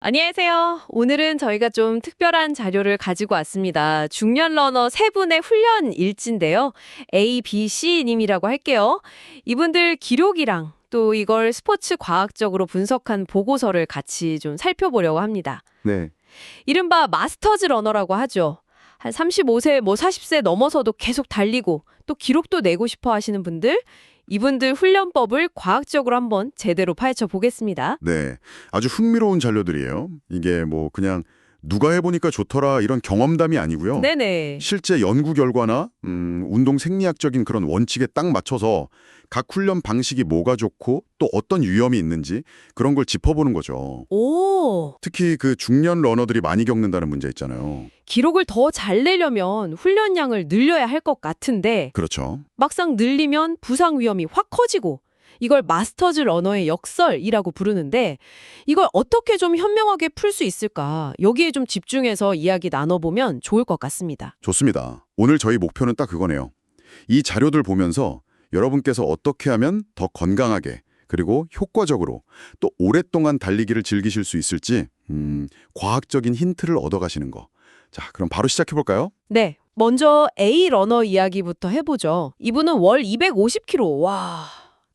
안녕하세요. 오늘은 저희가 좀 특별한 자료를 가지고 왔습니다. 중년 러너 세 분의 훈련 일지인데요. A, B, C 님이라고 할게요. 이분들 기록이랑 또 이걸 스포츠 과학적으로 분석한 보고서를 같이 좀 살펴보려고 합니다. 네, 이른바 마스터즈 러너라고 하죠. 한 35세, 40세 넘어서도 계속 달리고 또 기록도 내고 싶어 하시는 분들, 이분들 훈련법을 과학적으로 한번 제대로 파헤쳐 보겠습니다. 네. 아주 흥미로운 자료들이에요. 이게 뭐 그냥 누가 해보니까 좋더라 이런 경험담이 아니고요. 네네. 실제 연구 결과나 운동 생리학적인 그런 원칙에 딱 맞춰서 각 훈련 방식이 뭐가 좋고 또 어떤 위험이 있는지 그런 걸 짚어보는 거죠. 오! 특히 그 중년 러너들이 많이 겪는다는 문제 있잖아요. 기록을 더 잘 내려면 훈련량을 늘려야 할 것 같은데 그렇죠. 막상 늘리면 부상 위험이 확 커지고 이걸 마스터즈 러너의 역설이라고 부르는데 이걸 어떻게 좀 현명하게 풀 수 있을까? 여기에 좀 집중해서 이야기 나눠보면 좋을 것 같습니다. 좋습니다. 오늘 저희 목표는 딱 그거네요. 이 자료들 보면서 여러분께서 어떻게 하면 더 건강하게 그리고 효과적으로 또 오랫동안 달리기를 즐기실 수 있을지 과학적인 힌트를 얻어가시는 거. 자, 그럼 바로 시작해볼까요? 네, 먼저 A 러너 이야기부터 해보죠. 이분은 월 250km, 와,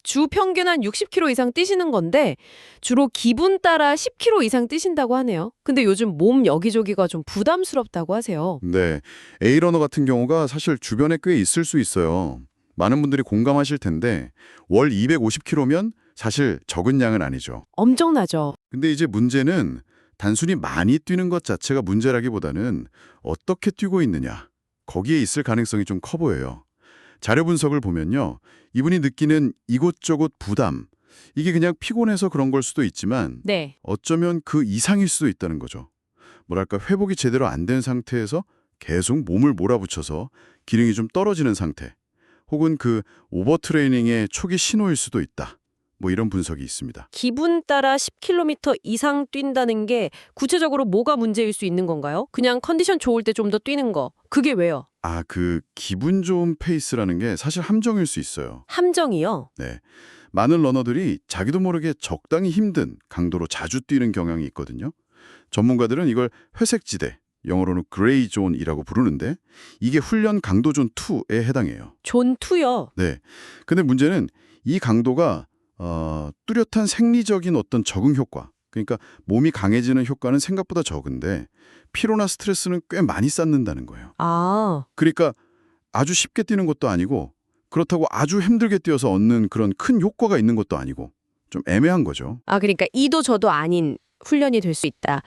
주 평균 한 60km 이상 뛰시는 건데 주로 기분 따라 10km 이상 뛰신다고 하네요. 근데 요즘 몸 여기저기가 좀 부담스럽다고 하세요. 네, A러너 같은 경우가 사실 주변에 꽤 있을 수 있어요. 많은 분들이 공감하실 텐데 월 250km면 사실 적은 양은 아니죠. 엄청나죠? 근데 이제 문제는 단순히 많이 뛰는 것 자체가 문제라기보다는 어떻게 뛰고 있느냐, 거기에 있을 가능성이 좀 커 보여요. 자료 분석을 보면요. 이분이 느끼는 이곳저곳 부담, 이게 그냥 피곤해서 그런 걸 수도 있지만 네. 어쩌면 그 이상일 수도 있다는 거죠. 뭐랄까 회복이 제대로 안 된 상태에서 계속 몸을 몰아붙여서 기능이 좀 떨어지는 상태, 혹은 그 오버트레이닝의 초기 신호일 수도 있다. 뭐 이런 분석이 있습니다. 기분 따라 10km 이상 뛴다는 게 구체적으로 뭐가 문제일 수 있는 건가요? 그냥 컨디션 좋을 때 좀 더 뛰는 거. 그게 왜요? 아, 그 기분 좋은 페이스라는 게 사실 함정일 수 있어요. 함정이요? 네. 많은 러너들이 자기도 모르게 적당히 힘든 강도로 자주 뛰는 경향이 있거든요. 전문가들은 이걸 회색지대, 영어로는 그레이 존이라고 부르는데 이게 훈련 강도 존 2에 해당해요. 존2요? 네. 근데 문제는 이 강도가 뚜렷한 생리적인 어떤 적응 효과, 그러니까 몸이 강해지는 효과는 생각보다 적은데 피로나 스트레스는 꽤 많이 쌓는다는 거예요. 아, 그러니까 아주 쉽게 뛰는 것도 아니고 그렇다고 아주 힘들게 뛰어서 얻는 그런 큰 효과가 있는 것도 아니고 좀 애매한 거죠. 그러니까 이도 저도 아닌 훈련이 될 수 있다.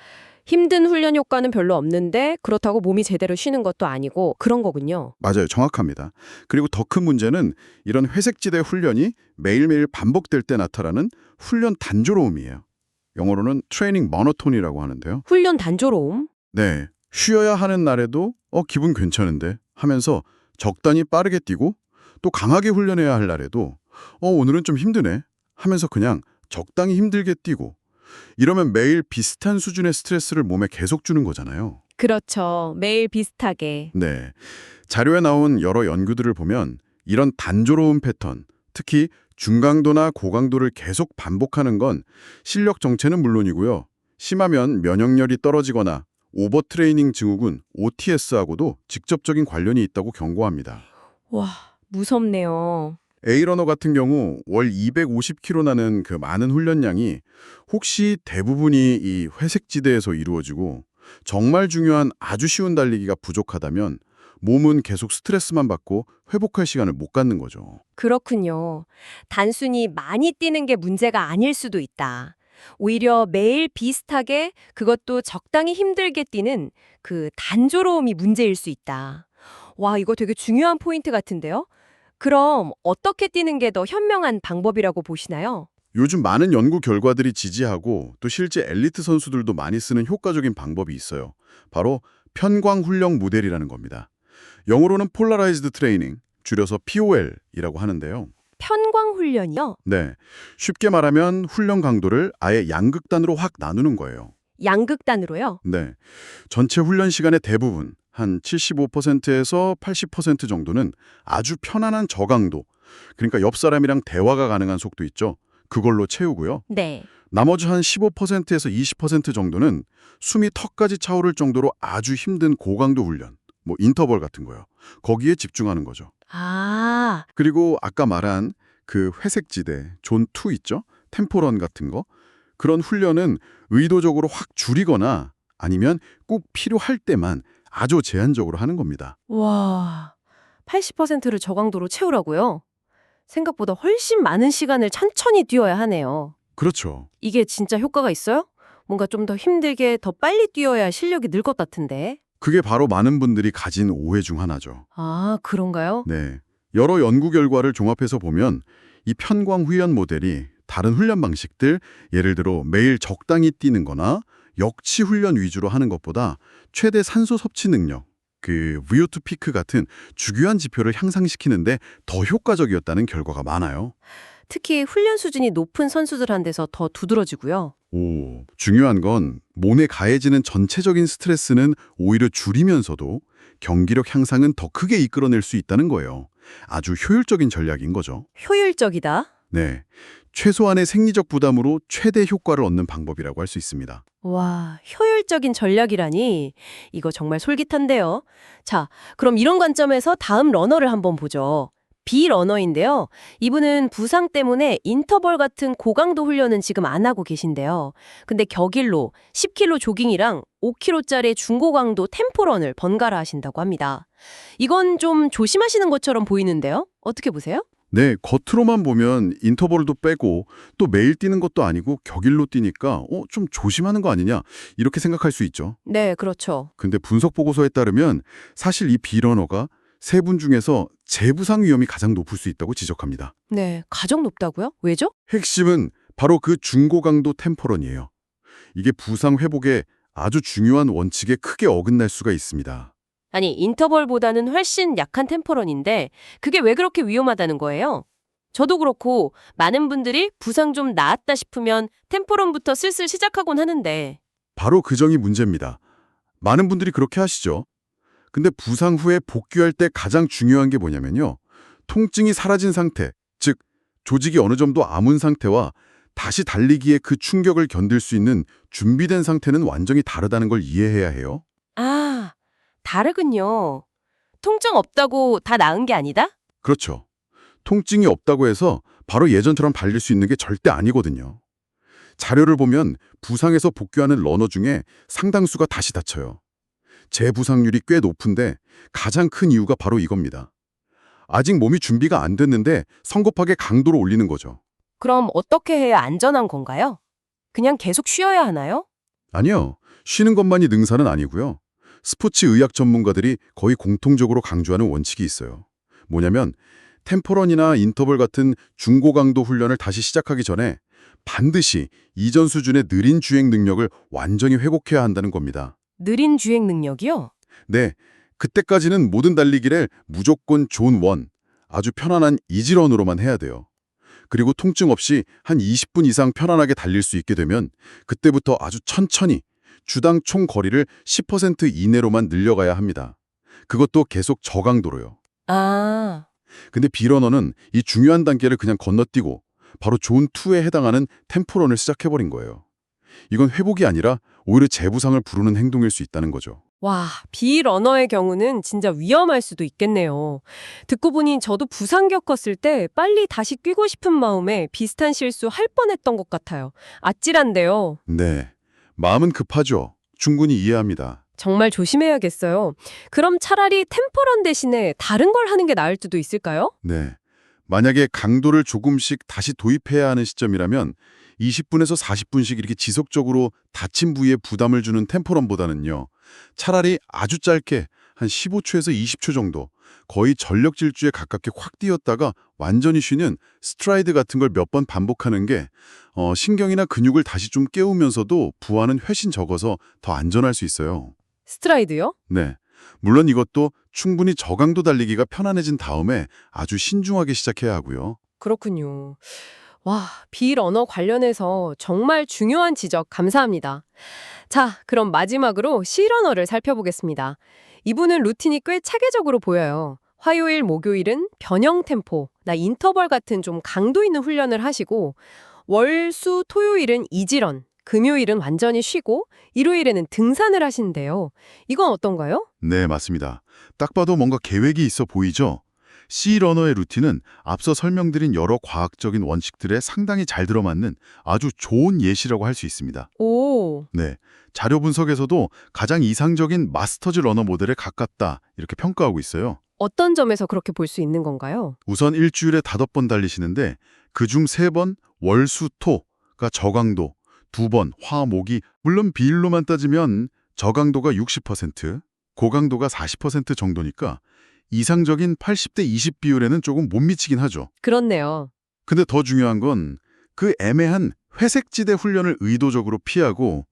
힘든 훈련 효과는 별로 없는데 그렇다고 몸이 제대로 쉬는 것도 아니고 그런 거군요. 맞아요. 정확합니다. 그리고 더 큰 문제는 이런 회색지대 훈련이 매일매일 반복될 때 나타나는 훈련 단조로움이에요. 영어로는 트레이닝 모노톤이라고 하는데요. 훈련 단조로움? 네. 쉬어야 하는 날에도 기분 괜찮은데 하면서 적당히 빠르게 뛰고 또 강하게 훈련해야 할 날에도 오늘은 좀 힘드네 하면서 그냥 적당히 힘들게 뛰고 이러면 매일 비슷한 수준의 스트레스를 몸에 계속 주는 거잖아요. 그렇죠. 매일 비슷하게. 네. 자료에 나온 여러 연구들을 보면 이런 단조로운 패턴, 특히 중강도나 고강도를 계속 반복하는 건 실력 정체는 물론이고요. 심하면 면역력이 떨어지거나 오버트레이닝 증후군 OTS하고도 직접적인 관련이 있다고 경고합니다. 와, 무섭네요. A러너 같은 경우 월 250km 나는 그 많은 훈련량이 혹시 대부분이 이 회색지대에서 이루어지고 정말 중요한 아주 쉬운 달리기가 부족하다면 몸은 계속 스트레스만 받고 회복할 시간을 못 갖는 거죠. 그렇군요. 단순히 많이 뛰는 게 문제가 아닐 수도 있다. 오히려 매일 비슷하게 그것도 적당히 힘들게 뛰는 그 단조로움이 문제일 수 있다. 와, 이거 되게 중요한 포인트 같은데요? 그럼 어떻게 뛰는 게 더 현명한 방법이라고 보시나요? 요즘 많은 연구 결과들이 지지하고 또 실제 엘리트 선수들도 많이 쓰는 효과적인 방법이 있어요. 바로 편광훈련 모델이라는 겁니다. 영어로는 폴라라이즈드 트레이닝, 줄여서 POL이라고 하는데요. 편광 훈련이요? 네, 쉽게 말하면 훈련 강도를 아예 양극단으로 확 나누는 거예요. 양극단으로요? 네, 전체 훈련 시간의 대부분, 한 75%에서 80% 정도는 아주 편안한 저강도, 그러니까 옆 사람이랑 대화가 가능한 속도 있죠. 그걸로 채우고요. 네. 나머지 한 15%에서 20% 정도는 숨이 턱까지 차오를 정도로 아주 힘든 고강도 훈련, 뭐 인터벌 같은 거요. 거기에 집중하는 거죠. 아, 그리고 아까 말한 그 회색지대, 존2 있죠? 템포런 같은 거. 그런 훈련은 의도적으로 확 줄이거나 아니면 꼭 필요할 때만 아주 제한적으로 하는 겁니다. 와, 80%를 저강도로 채우라고요? 생각보다 훨씬 많은 시간을 천천히 뛰어야 하네요. 그렇죠. 이게 진짜 효과가 있어요? 뭔가 좀 더 힘들게 더 빨리 뛰어야 실력이 늘 것 같은데. 그게 바로 많은 분들이 가진 오해 중 하나죠. 아, 그런가요? 네. 여러 연구 결과를 종합해서 보면 이 편광 후연 모델이 다른 훈련 방식들, 예를 들어 매일 적당히 뛰는 거나 역치 훈련 위주로 하는 것보다 최대 산소 섭취 능력, 그 VO2 피크 같은 주요한 지표를 향상시키는데 더 효과적이었다는 결과가 많아요. 특히 훈련 수준이 높은 선수들한테서 더 두드러지고요. 오, 중요한 건 몸에 가해지는 전체적인 스트레스는 오히려 줄이면서도 경기력 향상은 더 크게 이끌어낼 수 있다는 거예요. 아주 효율적인 전략인 거죠. 효율적이다. 네, 최소한의 생리적 부담으로 최대 효과를 얻는 방법이라고 할 수 있습니다. 와, 효율적인 전략이라니. 이거 정말 솔깃한데요. 자, 그럼 이런 관점에서 다음 러너를 한번 보죠. 비러너인데요. 이분은 부상 때문에 인터벌 같은 고강도 훈련은 지금 안 하고 계신데요. 근데 격일로 10km 조깅이랑 5km짜리 중고강도 템포런을 번갈아 하신다고 합니다. 이건 좀 조심하시는 것처럼 보이는데요. 어떻게 보세요? 네, 겉으로만 보면 인터벌도 빼고 또 매일 뛰는 것도 아니고 격일로 뛰니까 좀 조심하는 거 아니냐 이렇게 생각할 수 있죠. 네, 그렇죠. 근데 분석 보고서에 따르면 사실 이 비러너가 세 분 중에서 재부상 위험이 가장 높을 수 있다고 지적합니다. 네, 가장 높다고요? 왜죠? 핵심은 바로 그 중고강도 템포런이에요. 이게 부상 회복에 아주 중요한 원칙에 크게 어긋날 수가 있습니다. 아니, 인터벌보다는 훨씬 약한 템포런인데 그게 왜 그렇게 위험하다는 거예요? 저도 그렇고 많은 분들이 부상 좀 나았다 싶으면 템포런부터 슬슬 시작하곤 하는데 바로 그 점이 문제입니다. 많은 분들이 그렇게 하시죠. 근데 부상 후에 복귀할 때 가장 중요한 게 뭐냐면요. 통증이 사라진 상태, 즉 조직이 어느 정도 아문 상태와 다시 달리기에 그 충격을 견딜 수 있는 준비된 상태는 완전히 다르다는 걸 이해해야 해요. 아, 다르군요. 통증 없다고 다 나은 게 아니다? 그렇죠. 통증이 없다고 해서 바로 예전처럼 달릴 수 있는 게 절대 아니거든요. 자료를 보면 부상에서 복귀하는 러너 중에 상당수가 다시 다쳐요. 재부상률이 꽤 높은데 가장 큰 이유가 바로 이겁니다. 아직 몸이 준비가 안 됐는데 성급하게 강도를 올리는 거죠. 그럼 어떻게 해야 안전한 건가요? 그냥 계속 쉬어야 하나요? 아니요. 쉬는 것만이 능사는 아니고요. 스포츠 의학 전문가들이 거의 공통적으로 강조하는 원칙이 있어요. 뭐냐면 템포런이나 인터벌 같은 중고강도 훈련을 다시 시작하기 전에 반드시 이전 수준의 느린 주행 능력을 완전히 회복해야 한다는 겁니다. 느린 주행 능력이요? 네, 그때까지는 모든 달리기를 무조건 존 1, 아주 편안한 이지런으로만 해야 돼요. 그리고 통증 없이 한 20분 이상 편안하게 달릴 수 있게 되면 그때부터 아주 천천히 주당 총 거리를 10% 이내로만 늘려가야 합니다. 그것도 계속 저강도로요. 아, 근데 비러너는 이 중요한 단계를 그냥 건너뛰고 바로 존 2에 해당하는 템포런을 시작해버린 거예요. 이건 회복이 아니라 오히려 재부상을 부르는 행동일 수 있다는 거죠. 와, 비러너의 경우는 진짜 위험할 수도 있겠네요. 듣고 보니 저도 부상 겪었을 때 빨리 다시 뛰고 싶은 마음에 비슷한 실수 할 뻔했던 것 같아요. 아찔한데요. 네, 마음은 급하죠. 충분히 이해합니다. 정말 조심해야겠어요. 그럼 차라리 템포런 대신에 다른 걸 하는 게 나을 수도 있을까요? 네, 만약에 강도를 조금씩 다시 도입해야 하는 시점이라면 20분에서 40분씩 이렇게 지속적으로 다친 부위에 부담을 주는 템포런보다는요. 차라리 아주 짧게 한 15초에서 20초 정도 거의 전력 질주에 가깝게 확 뛰었다가 완전히 쉬는 스트라이드 같은 걸 몇 번 반복하는 게 신경이나 근육을 다시 좀 깨우면서도 부하는 훨씬 적어서 더 안전할 수 있어요. 스트라이드요? 네. 물론 이것도 충분히 저강도 달리기가 편안해진 다음에 아주 신중하게 시작해야 하고요. 그렇군요. 와, 비러너 관련해서 정말 중요한 지적 감사합니다. 자, 그럼 마지막으로 C러너를 살펴보겠습니다. 이분은 루틴이 꽤 체계적으로 보여요. 화요일, 목요일은 변형 템포, 나 인터벌 같은 좀 강도 있는 훈련을 하시고 월, 수, 토요일은 이지런, 금요일은 완전히 쉬고 일요일에는 등산을 하신대요. 이건 어떤가요? 네, 맞습니다. 딱 봐도 뭔가 계획이 있어 보이죠? C러너의 루틴은 앞서 설명드린 여러 과학적인 원칙들에 상당히 잘 들어맞는 아주 좋은 예시라고 할 수 있습니다. 오, 네, 자료 분석에서도 가장 이상적인 마스터즈 러너 모델에 가깝다 이렇게 평가하고 있어요. 어떤 점에서 그렇게 볼 수 있는 건가요? 우선 일주일에 5번 달리시는데 그중 3번 월, 수, 토가 저강도, 2번 화, 목이 물론 비율로만 따지면 저강도가 60%, 고강도가 40% 정도니까 이상적인 80대 20 비율에는 조금 못 미치긴 하죠. 그렇네요. 근데 더 중요한 건 그 애매한 회색지대 훈련을 의도적으로 피하고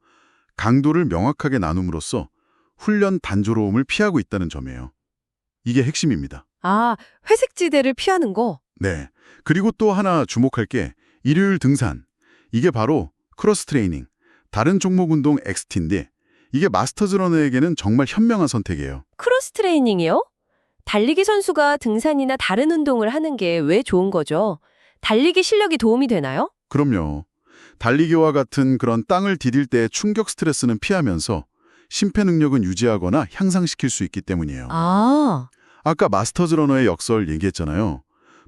강도를 명확하게 나눔으로써 훈련 단조로움을 피하고 있다는 점이에요. 이게 핵심입니다. 아, 회색지대를 피하는 거. 네. 그리고 또 하나 주목할 게 일요일 등산. 이게 바로 크로스 트레이닝, 다른 종목 운동 XT인데 이게 마스터즈 러너에게는 정말 현명한 선택이에요. 크로스 트레이닝이요? 달리기 선수가 등산이나 다른 운동을 하는 게 왜 좋은 거죠? 달리기 실력이 도움이 되나요? 그럼요. 달리기와 같은 그런 땅을 디딜 때의 충격 스트레스는 피하면서 심폐 능력은 유지하거나 향상시킬 수 있기 때문이에요. 아, 아까 마스터즈 러너의 역설 얘기했잖아요.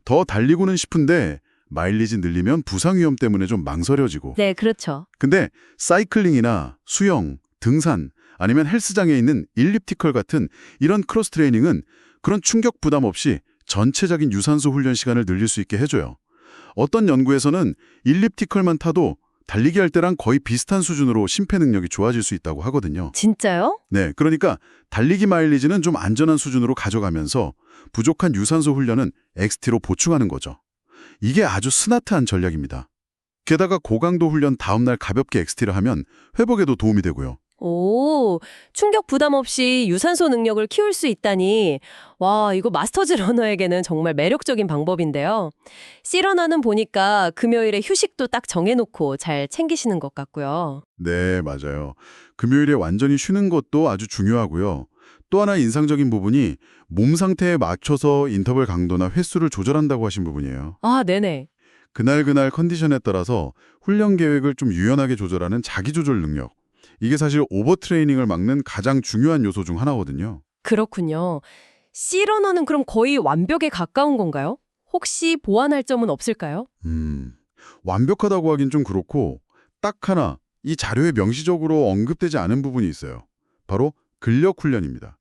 더 달리고는 싶은데 마일리지 늘리면 부상 위험 때문에 좀 망설여지고. 네, 그렇죠. 근데 사이클링이나 수영, 등산 아니면 헬스장에 있는 일립티컬 같은 이런 크로스 트레이닝은 그런 충격 부담 없이 전체적인 유산소 훈련 시간을 늘릴 수 있게 해줘요. 어떤 연구에서는 일립티컬만 타도 달리기 할 때랑 거의 비슷한 수준으로 심폐 능력이 좋아질 수 있다고 하거든요. 진짜요? 네, 그러니까 달리기 마일리지는 좀 안전한 수준으로 가져가면서 부족한 유산소 훈련은 XT로 보충하는 거죠. 이게 아주 스마트한 전략입니다. 게다가 고강도 훈련 다음날 가볍게 XT를 하면 회복에도 도움이 되고요. 오, 충격 부담 없이 유산소 능력을 키울 수 있다니. 와, 이거 마스터즈 러너에게는 정말 매력적인 방법인데요. C러너는 보니까 금요일에 휴식도 딱 정해놓고 잘 챙기시는 것 같고요. 네, 맞아요. 금요일에 완전히 쉬는 것도 아주 중요하고요. 또 하나 인상적인 부분이 몸 상태에 맞춰서 인터벌 강도나 횟수를 조절한다고 하신 부분이에요. 아, 네네. 그날 컨디션에 따라서 훈련 계획을 좀 유연하게 조절하는 자기조절 능력. 이게 사실 오버트레이닝을 막는 가장 중요한 요소 중 하나거든요. 그렇군요. C러너는 그럼 거의 완벽에 가까운 건가요? 혹시 보완할 점은 없을까요? 완벽하다고 하긴 좀 그렇고 딱 하나 이 자료에 명시적으로 언급되지 않은 부분이 있어요. 바로 근력 훈련입니다.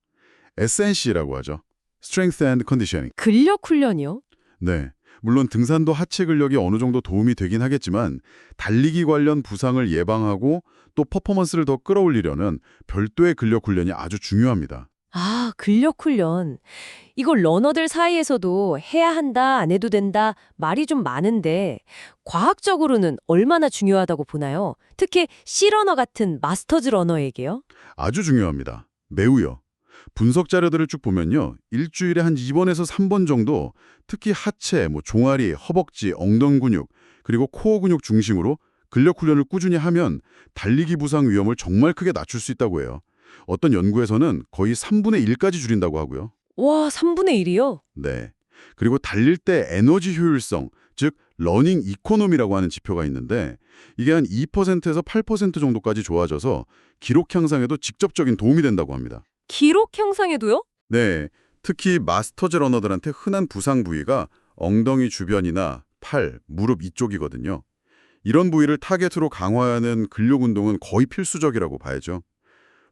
SNC라고 하죠. Strength and Conditioning. 근력 훈련이요? 네. 물론 등산도 하체 근력이 어느 정도 도움이 되긴 하겠지만 달리기 관련 부상을 예방하고 또 퍼포먼스를 더 끌어올리려면 별도의 근력 훈련이 아주 중요합니다. 아, 근력 훈련. 이거 러너들 사이에서도 해야 한다, 안 해도 된다 말이 좀 많은데 과학적으로는 얼마나 중요하다고 보나요? 특히 C러너 같은 마스터즈 러너에게요? 아주 중요합니다. 매우요. 분석 자료들을 쭉 보면요. 일주일에 한 2번에서 3번 정도 특히 하체, 종아리, 허벅지, 엉덩이 근육, 그리고 코어 근육 중심으로 근력 훈련을 꾸준히 하면 달리기 부상 위험을 정말 크게 낮출 수 있다고 해요. 어떤 연구에서는 거의 3분의 1까지 줄인다고 하고요. 와, 3분의 1이요? 네. 그리고 달릴 때 에너지 효율성, 즉 러닝 이코노미라고 하는 지표가 있는데 이게 한 2%에서 8% 정도까지 좋아져서 기록 향상에도 직접적인 도움이 된다고 합니다. 기록 향상에도요? 네, 특히 마스터즈 러너들한테 흔한 부상 부위가 엉덩이 주변이나 팔, 무릎 이쪽이거든요. 이런 부위를 타겟으로 강화하는 근력 운동은 거의 필수적이라고 봐야죠.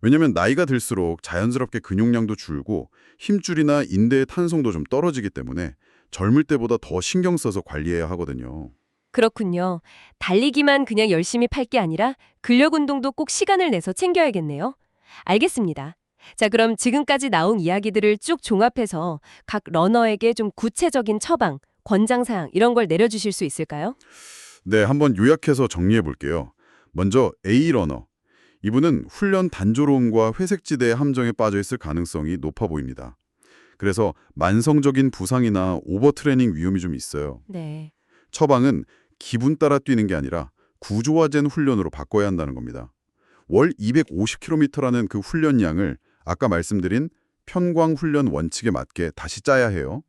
왜냐면 나이가 들수록 자연스럽게 근육량도 줄고 힘줄이나 인대의 탄성도 좀 떨어지기 때문에 젊을 때보다 더 신경 써서 관리해야 하거든요. 그렇군요. 달리기만 그냥 열심히 팔 게 아니라 근력 운동도 꼭 시간을 내서 챙겨야겠네요. 알겠습니다. 자, 그럼 지금까지 나온 이야기들을 쭉 종합해서 각 러너에게 좀 구체적인 처방, 권장사항 이런 걸 내려주실 수 있을까요? 네, 한번 요약해서 정리해 볼게요. 먼저 A러너. 이분은 훈련 단조로움과 회색지대의 함정에 빠져 있을 가능성이 높아 보입니다. 그래서 만성적인 부상이나 오버트레이닝 위험이 좀 있어요. 네. 처방은 기분 따라 뛰는 게 아니라 구조화된 훈련으로 바꿔야 한다는 겁니다. 월 250km라는 그 훈련량을 아까 말씀드린 편광 훈련 원칙에 맞게 다시 짜야 해요.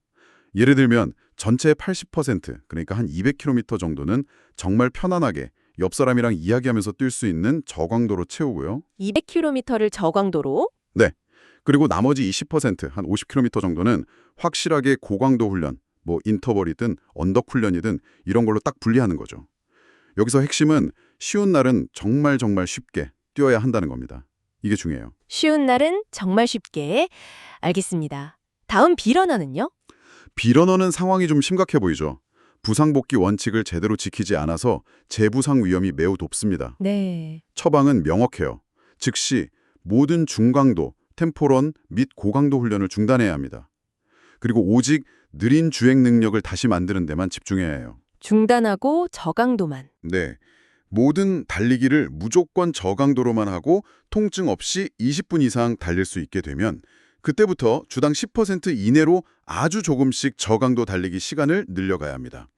예를 들면 전체의 80%, 그러니까 한 200km 정도는 정말 편안하게 옆 사람이랑 이야기하면서 뛸 수 있는 저강도로 채우고요. 200km를 저강도로? 네. 그리고 나머지 20%, 한 50km 정도는 확실하게 고강도 훈련, 뭐 인터벌이든 언덕 훈련이든 이런 걸로 딱 분리하는 거죠. 여기서 핵심은 쉬운 날은 정말 쉽게 뛰어야 한다는 겁니다. 이게 중요해요. 쉬운 날은 정말 쉽게. 알겠습니다. 다음 비러너는요? 비러너는 상황이 좀 심각해 보이죠. 부상복귀 원칙을 제대로 지키지 않아서 재부상 위험이 매우 높습니다. 네. 처방은 명확해요. 즉시 모든 중강도, 템포런 및 고강도 훈련을 중단해야 합니다. 그리고 오직 느린 주행 능력을 다시 만드는 데만 집중해야 해요. 중단하고 저강도만. 네. 모든 달리기를 무조건 저강도로만 하고 통증 없이 20분 이상 달릴 수 있게 되면 그때부터 주당 10% 이내로 아주 조금씩 저강도 달리기 시간을 늘려가야 합니다.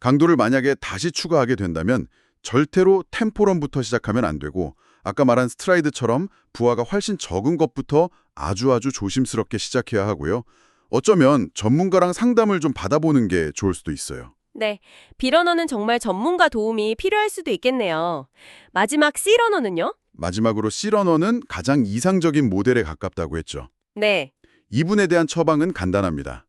강도를 만약에 다시 추가하게 된다면 절대로 템포런부터 시작하면 안 되고 아까 말한 스트라이드처럼 부하가 훨씬 적은 것부터 아주 조심스럽게 시작해야 하고요. 어쩌면 전문가랑 상담을 좀 받아보는 게 좋을 수도 있어요. 네. 비러너는 정말 전문가 도움이 필요할 수도 있겠네요. 마지막 C러너는요? 마지막으로 C러너는 가장 이상적인 모델에 가깝다고 했죠. 네. 이분에 대한 처방은 간단합니다.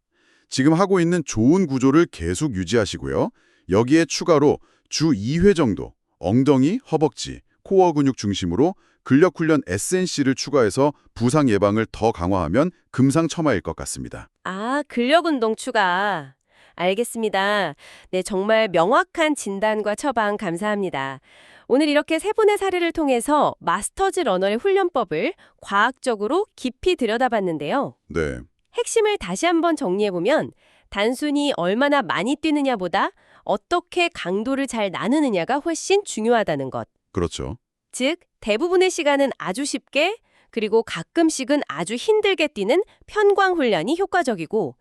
지금 하고 있는 좋은 구조를 계속 유지하시고요. 여기에 추가로 주 2회 정도 엉덩이, 허벅지, 코어 근육 중심으로 근력훈련 SNC를 추가해서 부상 예방을 더 강화하면 금상첨화일 것 같습니다. 아, 근력운동 추가. 알겠습니다. 네, 정말 명확한 진단과 처방 감사합니다. 오늘 이렇게 세 분의 사례를 통해서 마스터즈 러너의 훈련법을 과학적으로 깊이 들여다봤는데요. 네, 핵심을 다시 한번 정리해보면 단순히 얼마나 많이 뛰느냐보다 어떻게 강도를 잘 나누느냐가 훨씬 중요하다는 것. 그렇죠. 즉, 대부분의 시간은 아주 쉽게 그리고 가끔씩은 아주 힘들게 뛰는 편광 훈련이 효과적이고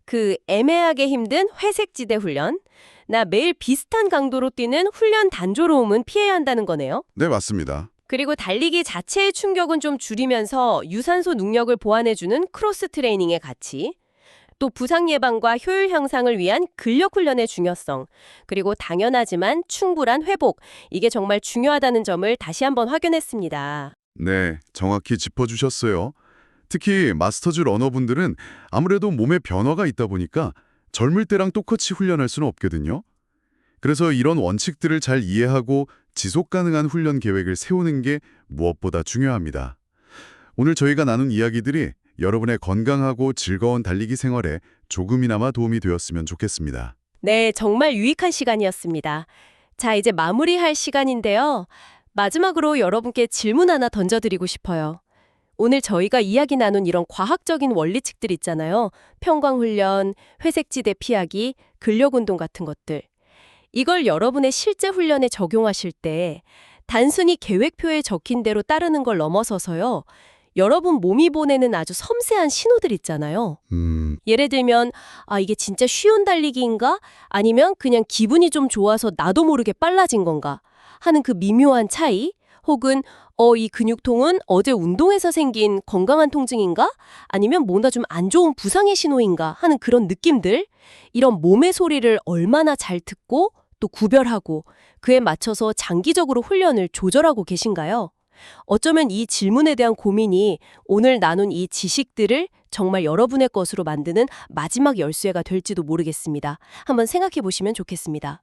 그 애매하게 힘든 회색지대 훈련, 나 매일 비슷한 강도로 뛰는 훈련 단조로움은 피해야 한다는 거네요. 네, 맞습니다. 그리고 달리기 자체의 충격은 좀 줄이면서 유산소 능력을 보완해주는 크로스 트레이닝의 가치, 또 부상 예방과 효율 향상을 위한 근력 훈련의 중요성, 그리고 당연하지만 충분한 회복, 이게 정말 중요하다는 점을 다시 한번 확인했습니다. 네, 정확히 짚어주셨어요. 특히 마스터즈 러너분들은 아무래도 몸에 변화가 있다 보니까 젊을 때랑 똑같이 훈련할 수는 없거든요. 그래서 이런 원칙들을 잘 이해하고 지속 가능한 훈련 계획을 세우는 게 무엇보다 중요합니다. 오늘 저희가 나눈 이야기들이 여러분의 건강하고 즐거운 달리기 생활에 조금이나마 도움이 되었으면 좋겠습니다. 네, 정말 유익한 시간이었습니다. 자, 이제 마무리할 시간인데요. 마지막으로 여러분께 질문 하나 던져드리고 싶어요. 오늘 저희가 이야기 나눈 이런 과학적인 원리칙들 있잖아요. 편광훈련, 회색지대 피하기, 근력운동 같은 것들. 이걸 여러분의 실제 훈련에 적용하실 때 단순히 계획표에 적힌 대로 따르는 걸 넘어서서요. 여러분 몸이 보내는 아주 섬세한 신호들 있잖아요. 예를 들면 이게 진짜 쉬운 달리기인가? 아니면 그냥 기분이 좀 좋아서 나도 모르게 빨라진 건가? 하는 그 미묘한 차이? 혹은 이 근육통은 어제 운동에서 생긴 건강한 통증인가? 아니면 뭔가 좀 안 좋은 부상의 신호인가? 하는 그런 느낌들? 이런 몸의 소리를 얼마나 잘 듣고 또 구별하고 그에 맞춰서 장기적으로 훈련을 조절하고 계신가요? 어쩌면 이 질문에 대한 고민이 오늘 나눈 이 지식들을 정말 여러분의 것으로 만드는 마지막 열쇠가 될지도 모르겠습니다. 한번 생각해 보시면 좋겠습니다.